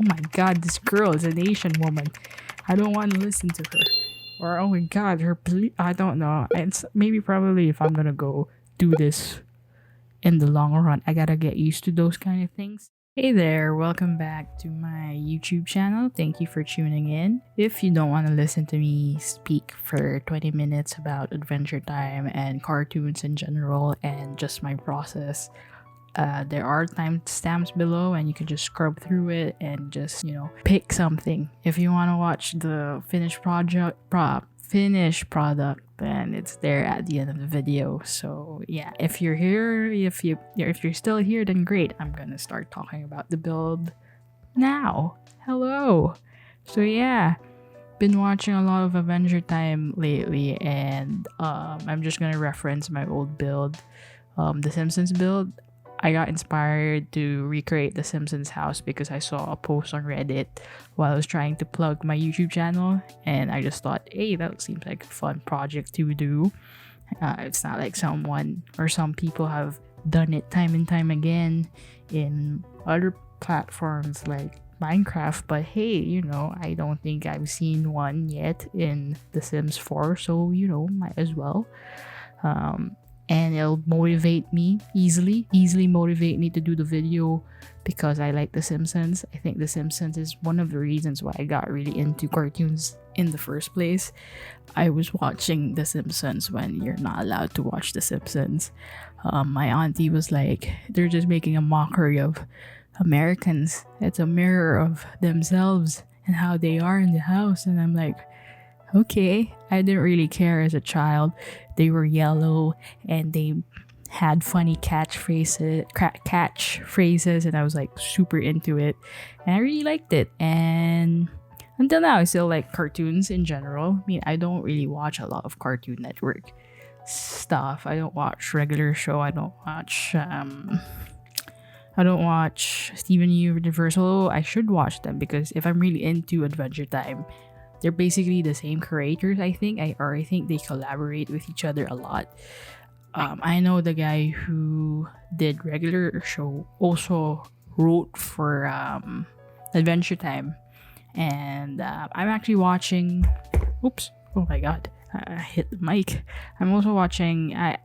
oh my god, this girl is an Asian woman. I don't want to listen to her. Or oh my god, I don't know. It's maybe probably if I'm gonna go do this in the long run, I gotta get used to those kind of things. Hey there, welcome back to my YouTube channel. Thank you for tuning in. If you don't want to listen to me speak for 20 minutes about Adventure Time and cartoons in general and just my process, there are timestamps below and you can just scrub through it and just, pick something. If you want to watch the finished product, then it's there at the end of the video. So yeah, if you're here, if you're still here, then great. I'm gonna start talking about the build now. Hello. So yeah, been watching a lot of Adventure Time lately, and I'm just gonna reference my old build, the Simpsons build. I got inspired to recreate the Simpsons house because I saw a post on Reddit while I was trying to plug my YouTube channel, and I just thought, hey, that seems like a fun project to do. It's not like someone or some people have done it time and time again in other platforms like Minecraft, but hey, I don't think I've seen one yet in The Sims 4, so might as well. And it'll motivate me easily motivate me to do the video because I like The Simpsons. I think The Simpsons is one of the reasons why I got really into cartoons in the first place. I was watching The Simpsons when you're not allowed to watch The Simpsons. My auntie was like, they're just making a mockery of Americans. It's a mirror of themselves and how they are in the house. And I'm like, okay. I didn't really care as a child. They were yellow and they had funny catchphrases, and I was like super into it, and I really liked it. And until now, I still like cartoons in general. I mean, I don't really watch a lot of Cartoon Network stuff. I don't watch regular show. I don't watch Steven Universe. Although I should watch them because if I'm really into Adventure Time, they're basically the same creators, I think. I think they collaborate with each other a lot. I know the guy who did regular show also wrote for Adventure Time. And I'm actually watching... Oops. Oh my god. I hit the mic. I'm also watching... I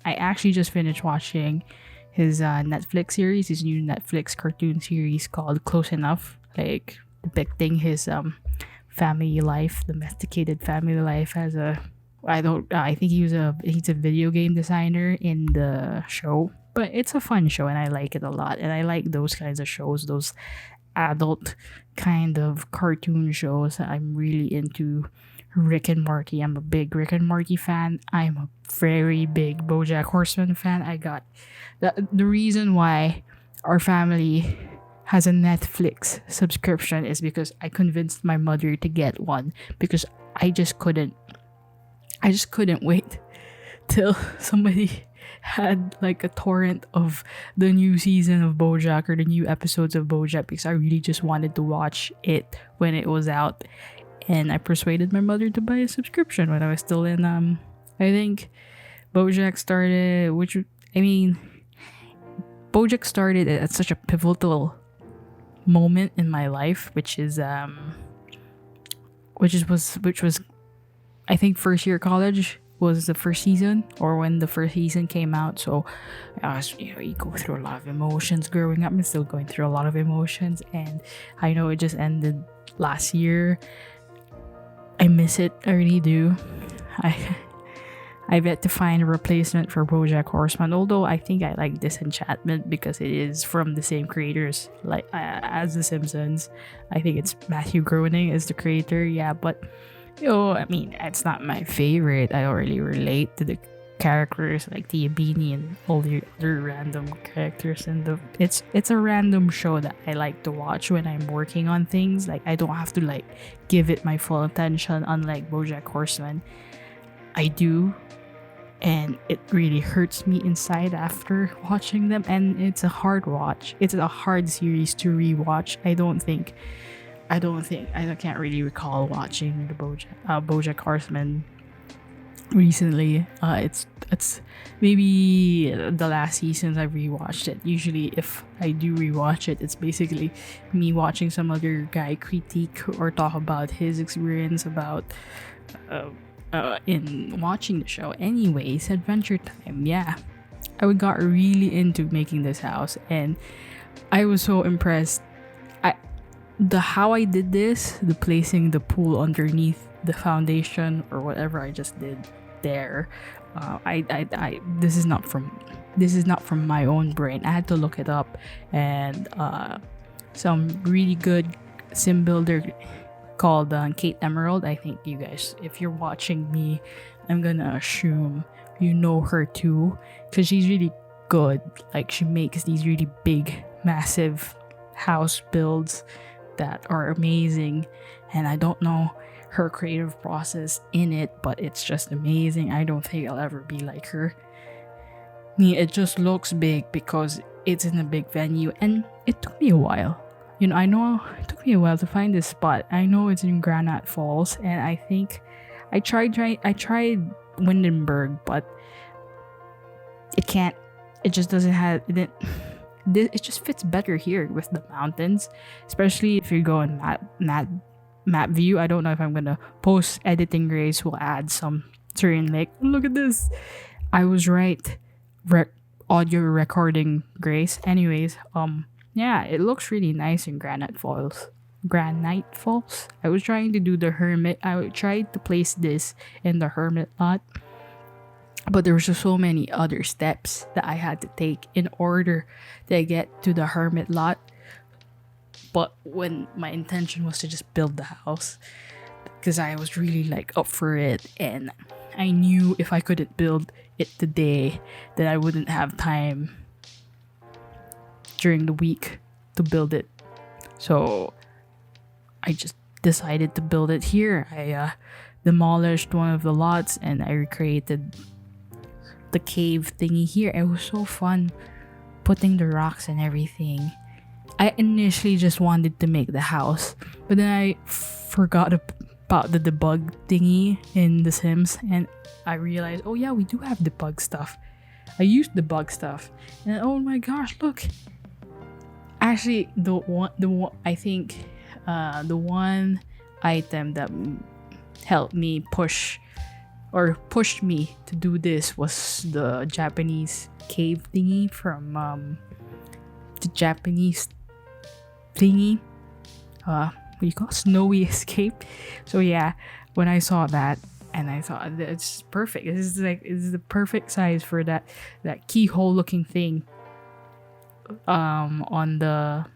actually just finished watching his Netflix series, his new Netflix cartoon series called Close Enough. Like, depicting his... family life, domesticated family life as I think he's a video game designer in the show, but it's a fun show and I like it a lot. And I like those kinds of shows, those adult kind of cartoon shows. I'm really into Rick and Morty. I'm a big Rick and Morty fan. I'm a very big Bojack Horseman fan. I got the reason why our family has a Netflix subscription is because I convinced my mother to get one because I just couldn't wait till somebody had like a torrent of the new season of Bojack or the new episodes of Bojack, because I really just wanted to watch it when it was out. And I persuaded my mother to buy a subscription when I was still in I think Bojack started Bojack started at such a pivotal moment in my life, which was I think first year college was the first season, or when the first season came out. So I was, you go through a lot of emotions growing up. I'm still going through a lot of emotions, and I know it just ended last year. I miss it, I really do. I've yet to find a replacement for Bojack Horseman, although I think I like Disenchantment because it is from the same creators like as The Simpsons. I think it's Matthew Groening is the creator, yeah, but I mean, it's not my favorite. I don't really relate to the characters like Tia Beanie and all the other random characters it's a random show that I like to watch when I'm working on things. Like, I don't have to like give it my full attention, unlike Bojack Horseman. I do, and it really hurts me inside after watching them, and it's a hard watch. It's a hard series to rewatch. I can't really recall watching the Bojack Horseman recently. It's maybe the last seasons I've rewatched it. Usually, if I do rewatch it, it's basically me watching some other guy critique or talk about his experience about in watching the show. Anyways, Adventure Time. Yeah, I got really into making this house, and I was so impressed. How I did this, the placing the pool underneath the foundation or whatever I just did there. This is not from my own brain. I had to look it up, and some really good sim builder called Kate Emerald. I think you guys, if you're watching me, I'm gonna assume you know her too, because she's really good. Like, she makes these really big, massive house builds that are amazing, and I don't know her creative process in it, but it's just amazing. I don't think I'll ever be like her. It just looks big because it's in a big venue, and it took me a while. I know it took me a while to find this spot. I know it's in Granite Falls, and I think I tried Windenburg, but it just doesn't have it. It just fits better here with the mountains, especially if you go in map view. I don't know if I'm gonna post editing grace will add some certain, like, look at this, I was right, audio recording grace. Anyways, yeah, it looks really nice in Granite Falls. I was trying to do the hermit. I tried to place this in the hermit lot, but there was just so many other steps that I had to take in order to get to the hermit lot. But when my intention was to just build the house, because I was really like up for it, and I knew if I couldn't build it today, that I wouldn't have time during the week to build it. So I just decided to build it here. I demolished one of the lots and I recreated the cave thingy here. It was so fun putting the rocks and everything. I initially just wanted to make the house, but then I forgot about the debug thingy in The Sims, and I realized, oh yeah, we do have debug stuff. I used debug stuff, and oh my gosh, look! Actually, the one item that helped me pushed me to do this was the Japanese cave thingy from the Japanese thingy, what do you call it? Snowy Escape. So yeah, when I saw that, and I thought it's perfect. This is the perfect size for that keyhole looking thing. On the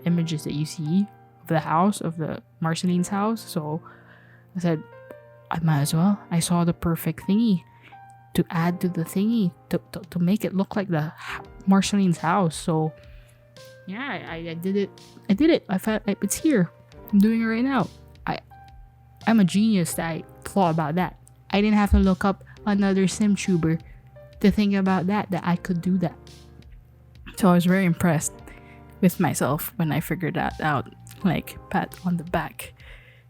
images that you see of the house, of the Marceline's house. So I said, I might as well. I saw the perfect thingy to add to the thingy to make it look like the Marceline's house. So yeah, I did it. I felt like it's here. I'm doing it right now. I'm a genius that I thought about that. I didn't have to look up another SimTuber to think about that I could do that. So I was very impressed with myself when I figured that out, like pat on the back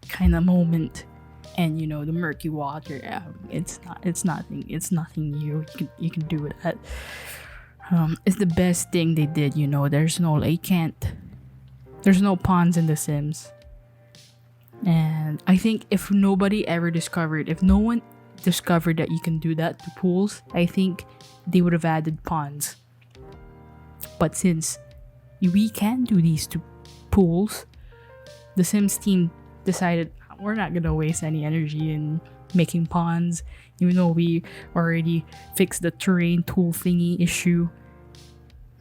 kind of moment. And the murky water, it's nothing new. You can do that. It's the best thing they did. There's no ponds in The Sims. And I think if no one discovered that you can do that to pools, I think they would have added ponds. But since we can do these to pools, the Sims team decided we're not gonna waste any energy in making ponds, even though we already fixed the terrain tool thingy issue.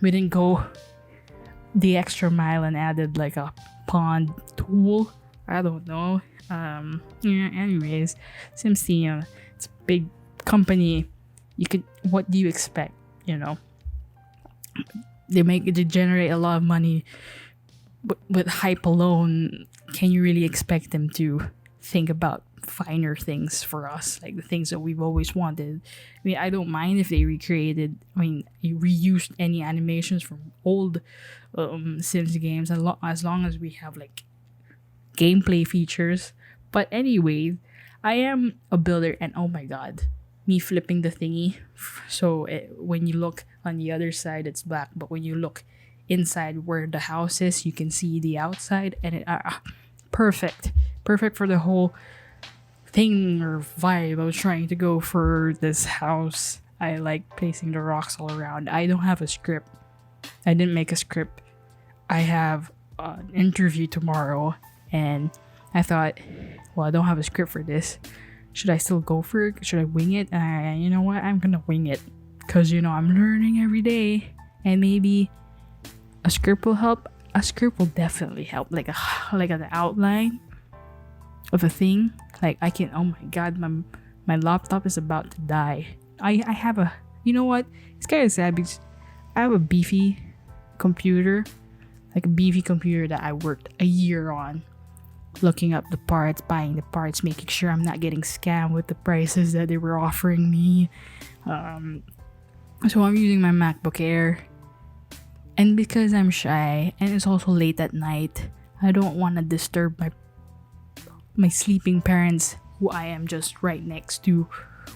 We didn't go the extra mile and added like a pond tool. I don't know. Yeah, anyways, Sims team, it's a big company. What do you expect? They generate a lot of money, but with hype alone, can you really expect them to think about finer things for us, like the things that we've always wanted? I mean, I don't mind if they reused any animations from old Sims games, as long as we have like gameplay features. But anyway, I am a builder, and oh my god, me flipping the thingy. So when you look on the other side, it's black, but when you look inside where the house is, you can see the outside, and it perfect for the whole thing or vibe I was trying to go for this house. I like placing the rocks all around. I don't have a script. I didn't make a script. I have an interview tomorrow, and I thought, well, I don't have a script for this. Should I still go for it? Should I wing it? You know what? I'm gonna wing it, because I'm learning every day, and maybe a script will help. A script will definitely help, like an outline of a thing. Like I can. Oh my god, my laptop is about to die. I have a. You know what? It's kind of sad because I have a beefy computer, like a beefy computer that I worked a year on, looking up the parts, buying the parts, making sure I'm not getting scammed with the prices that they were offering me. So I'm using my MacBook Air, and because I'm shy and it's also late at night, I don't want to disturb my sleeping parents, who I am just right next to,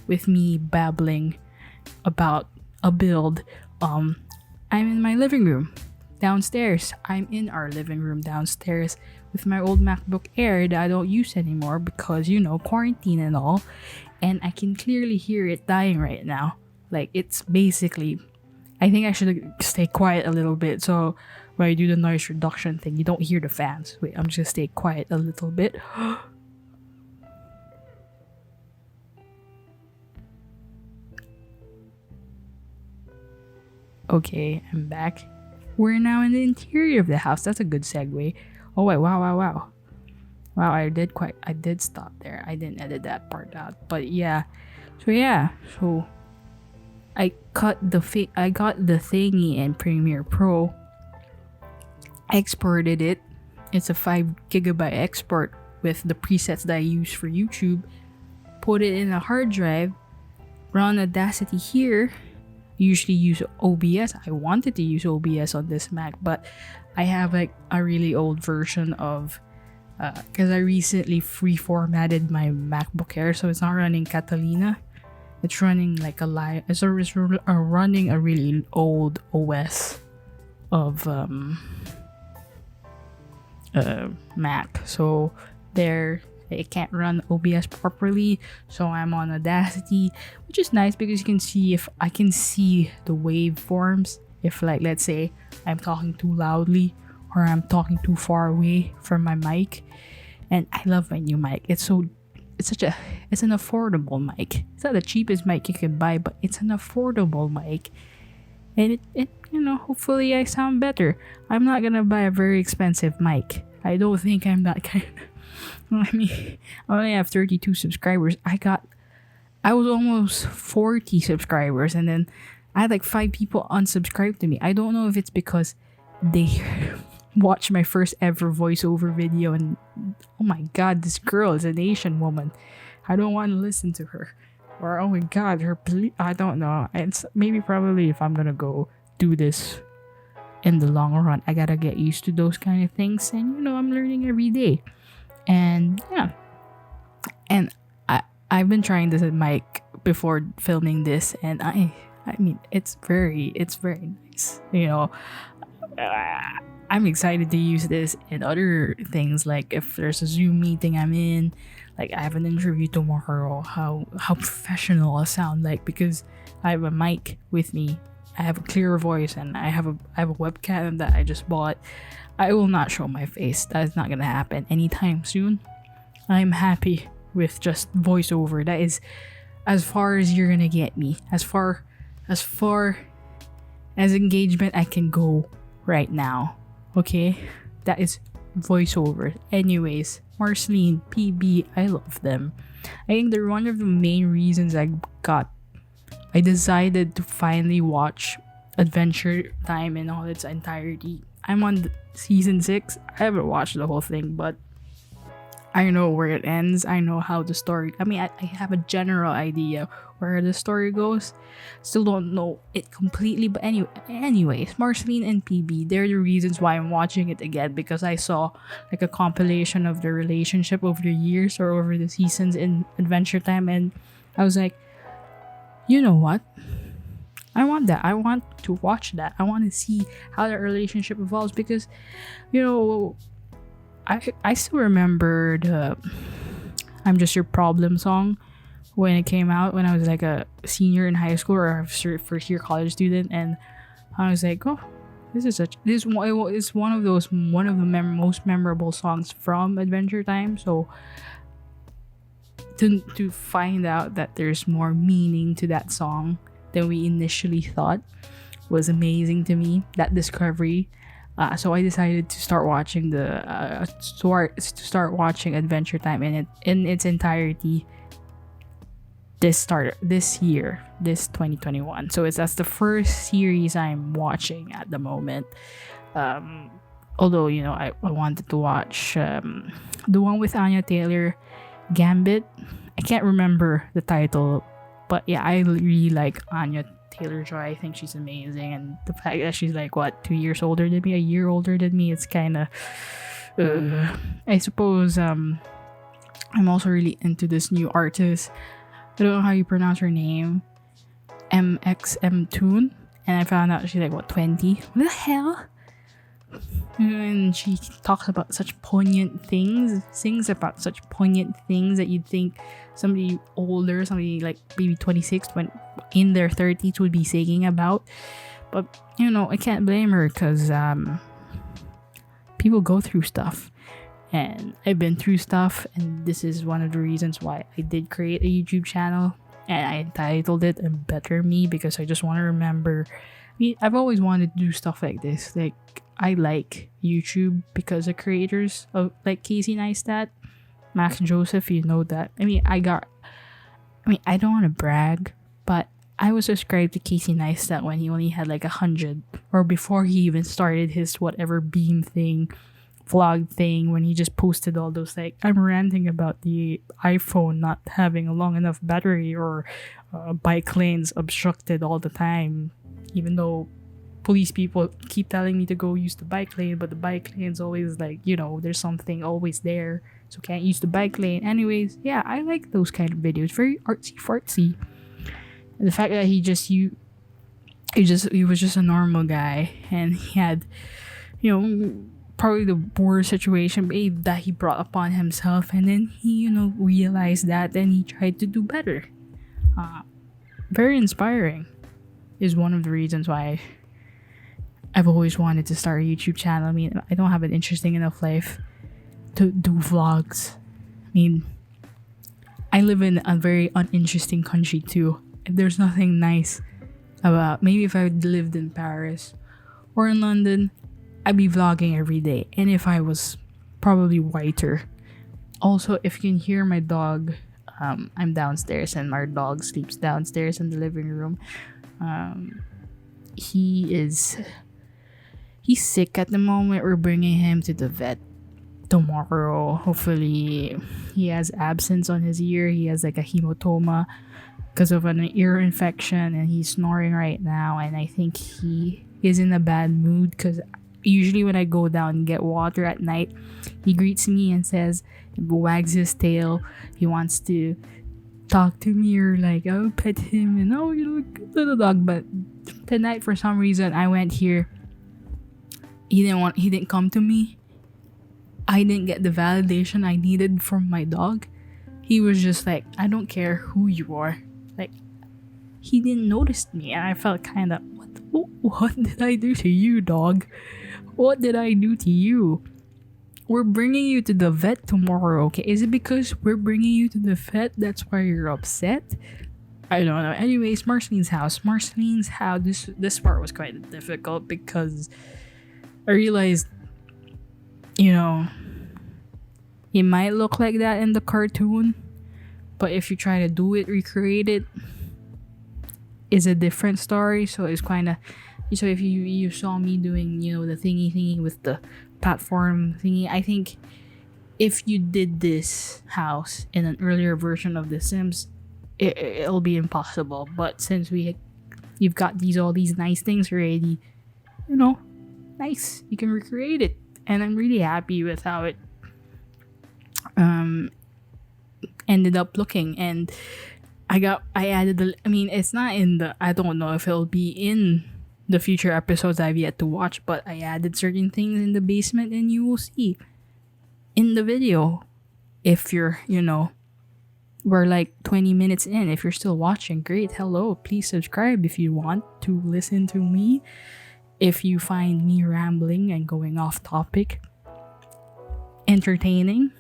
with me babbling about a build. I'm in my living room downstairs. I'm in our living room downstairs with my old MacBook Air that I don't use anymore because, quarantine and all. And I can clearly hear it dying right now. Like, it's basically... I think I should stay quiet a little bit, so when I do the noise reduction thing, you don't hear the fans. Wait, I'm just gonna stay quiet a little bit. Okay, I'm back. We're now in the interior of the house. That's a good segue. Oh wait, wow. Wow, I did stop there. I didn't edit that part out. But yeah. So I got the thingy in Premiere Pro. Exported it. It's a 5 gigabyte export with the presets that I use for YouTube. Put it in a hard drive. Run Audacity here. Usually use OBS. I wanted to use OBS on this Mac, but I have like a really old version of because I recently reformatted my MacBook Air, so it's not running Catalina. It's running like it's running a really old OS of Mac. So it can't run OBS properly, so I'm on Audacity, which is nice because you can see if I can see the waveforms. If, like, let's say I'm talking too loudly or I'm talking too far away from my mic. And I love my new mic. It's an affordable mic. It's not the cheapest mic you can buy, but it's an affordable mic. And it hopefully I sound better. I'm not gonna buy a very expensive mic. I don't think I'm that kind of... I mean, I only have 32 subscribers. I was almost 40 subscribers, and then I had like 5 people unsubscribe to me. I don't know if it's because they watched my first ever voiceover video and, oh my god, this girl is an Asian woman. I don't want to listen to her. Or, oh my god, I don't know. It's probably if I'm gonna go do this in the long run, I gotta get used to those kind of things. And, I'm learning every day. And yeah, and I've been trying this mic before filming this, and I mean it's very nice. I'm excited to use this and other things, like if there's a Zoom meeting I'm in, like I have an interview tomorrow. How professional I sound like because I have a mic with me. I have a clear voice, and I have a webcam that I just bought. I will not show my face. That is not gonna happen anytime soon. I'm happy with just voiceover. That is as far as you're gonna get me. As far as engagement I can go right now. Okay? That is voiceover. Anyways, Marceline PB, I love them. I think they're one of the main reasons I decided to finally watch Adventure Time in all its entirety. I'm on season 6. I haven't watched the whole thing, but I know where it ends. I know how the story. I have a general idea where the story goes. Still don't know it completely, but anyways, Marceline and PB, they're the reasons why I'm watching it again, because I saw like a compilation of their relationship over the years or over the seasons in Adventure Time, and I was like, you know what? I want that. I want to watch that. I want to see how that relationship evolves, because, you know, I still remember the "I'm Just Your Problem" song when it came out when I was like a senior in high school or a first year college student, and I was like, oh, this is one of the most memorable songs from Adventure Time. So to find out that there's more meaning to that song than we initially thought was amazing to me. That discovery. So I decided to start watching Adventure Time in its entirety this 2021. So that's the first series I'm watching at the moment. Although, you know, I wanted to watch the one with Anya Taylor, Gambit. I can't remember the title, but yeah, I really like Anya Taylor-Joy. I think she's amazing, and the fact that she's like 2 years older than me, a year older than me, it's kind of I suppose I'm also really into this new artist. I don't know how you pronounce her name, mxmtoon, and I found out she's like 20. What the hell? And she talks about such poignant things, sings about such poignant things that you'd think somebody older, somebody like maybe 26, when in their 30s, would be singing about. But, you know, I can't blame her, because people go through stuff, and I've been through stuff, and this is one of the reasons why I did create a YouTube channel, and I entitled it "A Better Me," because I just want to remember. I've always wanted to do stuff like this. Like, I like YouTube because the creators of like Casey Neistat, Max Joseph, you know that. I don't want to brag, but I was subscribed to Casey Neistat when he only had like 100, or before he even started his whatever beam thing, vlog thing, when he just posted all those like, I'm ranting about the iPhone not having a long enough battery, or bike lanes obstructed all the time, even though police people keep telling me to go use the bike lane, but the bike lane's always like, you know, there's something always there, so can't use the bike lane. Anyways, yeah, I like those kind of videos, very artsy fartsy. And the fact that he was just a normal guy, and he had, you know, probably the worst situation that he brought upon himself, and then he, you know, realized that, and he tried to do better. Very inspiring. Is one of the reasons why I've always wanted to start a YouTube channel. I don't have an interesting enough life to do vlogs. I live in a very uninteresting country too. There's nothing nice about. Maybe if I lived in Paris or in London, I'd be vlogging every day, and if I was probably whiter. Also, if you can hear my dog, I'm downstairs, and our dog sleeps downstairs in the living room. He's sick at the moment. We're bringing him to the vet tomorrow. Hopefully, he has abscess on his ear. He has like a hematoma because of an ear infection, and he's snoring right now, and I think he is in a bad mood, because usually when I go down and get water at night, he greets me and says, wags his tail, he wants to talk to me, or like I'll pet him, and oh, you know, good little dog. But tonight, for some reason, I went here, he didn't come to me. I didn't get the validation I needed from my dog. He was just like, I don't care who you are. Like, he didn't notice me, and I felt kind of, what did I do to you, dog? What did I do to you? We're bringing you to the vet tomorrow, okay? Is it because we're bringing you to the vet that's why you're upset? I don't know. Anyways, Marceline's house. This part was quite difficult, because I realized, you know, it might look like that in the cartoon, but if you try to recreate it, is a different story. So it's kind of, so if you saw me doing, you know, the thingy with the platform thingy, I think if you did this house in an earlier version of The Sims, it'll be impossible. But since you've got all these nice things already, nice, you can recreate it, and I'm really happy with how it ended up looking. And I added it's not in the, I don't know if it'll be in the future episodes I've yet to watch, but I added certain things in the basement, and you will see in the video. If you're, we're like 20 minutes in. If you're still watching, great, hello, please subscribe if you want to listen to me. If you find me rambling and going off topic entertaining,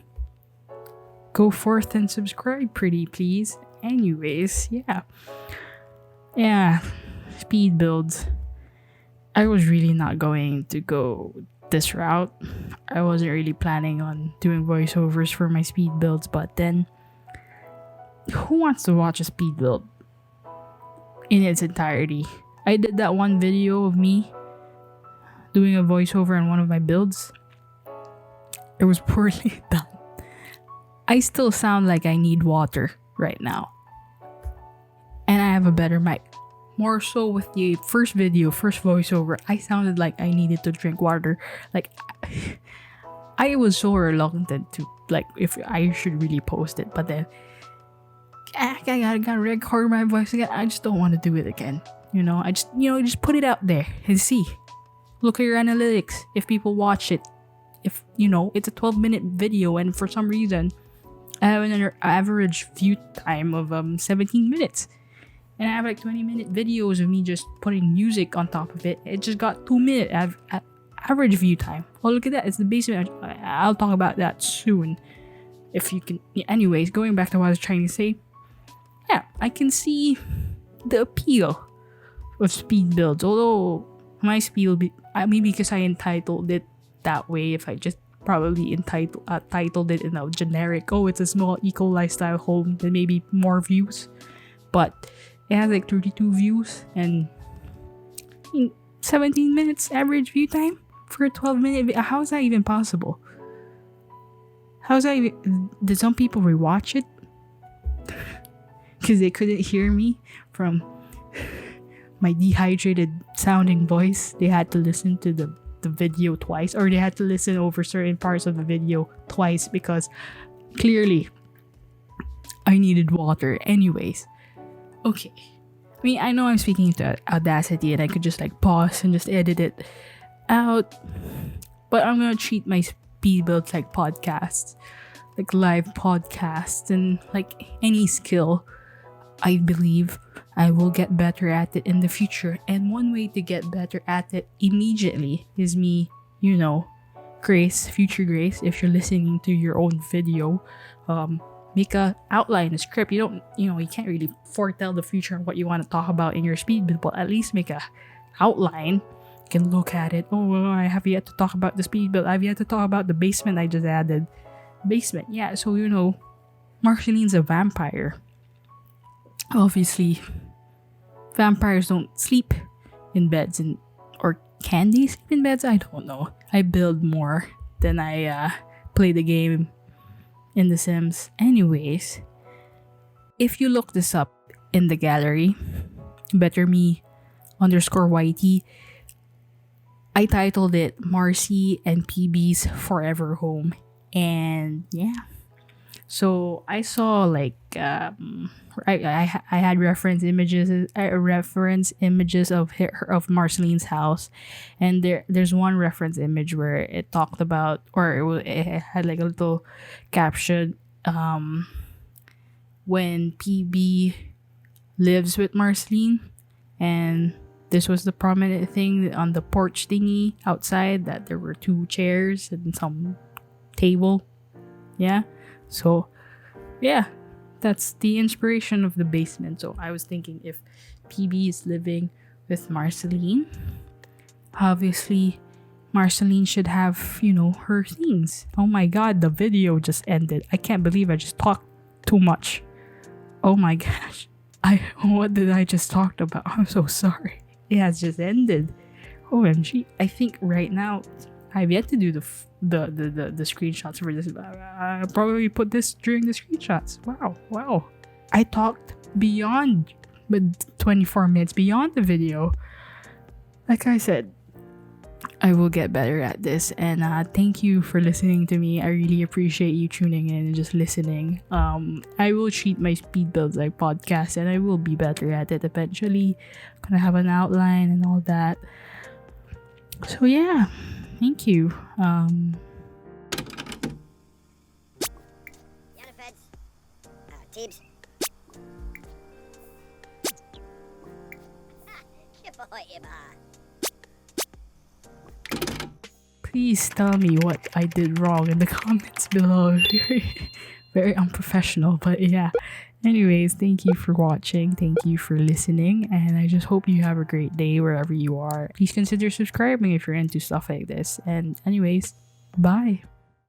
go forth and subscribe, pretty please. Anyways, yeah, speed builds. I was really not going to go this route. I wasn't really planning on doing voiceovers for my speed builds, but then who wants to watch a speed build in its entirety? I did that one video of me doing a voiceover on one of my builds. It was poorly done. I still sound like I need water right now. And I have a better mic. More so with the first voiceover, I sounded like I needed to drink water. Like, I was so reluctant to, if I should really post it. But then, I gotta record my voice again. I just don't want to do it again. Just put it out there and see. Look at your analytics. If people watch it. If, it's a 12-minute video and for some reason, I have an average view time of 17 minutes. And I have 20-minute videos of me just putting music on top of it. It just got 2-minute average view time. Oh, look at that. It's the basement. I'll talk about that soon. If you can. Anyways, going back to what I was trying to say. Yeah, I can see the appeal of speed builds. Although my speed, maybe because I entitled it that way. If I just probably titled it in a generic, it's a small eco lifestyle home, then maybe more views. But it has 32 views and 17 minutes average view time for a 12-minute. How is that even possible? Did some people rewatch it? Because they couldn't hear me from my dehydrated sounding voice. They had to listen to the video twice, or they had to listen over certain parts of the video twice because clearly I needed water. Anyways. Okay. I know I'm speaking to Audacity and I could just pause and just edit it out. But I'm gonna treat my speed builds like podcasts. Like live podcasts, and any skill, I believe I will get better at it in the future. And one way to get better at it immediately is me, future Grace, if you're listening to your own video, make a outline, a script. You can't really foretell the future and what you want to talk about in your speed build, but at least make a outline. You can look at it. I have yet to talk about the speed build. I've yet to talk about the basement I just added. Basement, yeah. So Marceline's a vampire. Obviously, vampires don't sleep in beds, or can they sleep in beds? I don't know. I build more than I play the game in The Sims. Anyways, if you look this up in the gallery, betterme_YT, I titled it Marcy and PB's Forever Home. And yeah, so I saw I had reference images of Marceline's house, and there's one reference image where it talked about, or it had a little caption, when PB lives with Marceline, and this was the prominent thing on the porch thingy outside, that there were 2 chairs and some table. Yeah, so yeah, that's the inspiration of the basement. So I was thinking, if PB is living with Marceline, obviously Marceline should have, her things. Oh my god, the video just ended. I can't believe I just talked too much. Oh my gosh. What did I just talk about? I'm so sorry. It has just ended. OMG. I think right now I've yet to do the screenshots for this. I'll probably put this during the screenshots. Wow. I talked beyond 24 minutes, beyond the video. Like I said, I will get better at this, and thank you for listening to me. I really appreciate you tuning in and just listening. I will treat my speed builds like podcasts, and I will be better at it eventually. Gonna have an outline and all that. So yeah, thank you. Tibbs. Please tell me what I did wrong in the comments below. Very unprofessional, but yeah. Anyways, thank you for watching. Thank you for listening. And I just hope you have a great day wherever you are. Please consider subscribing if you're into stuff like this. And anyways, bye.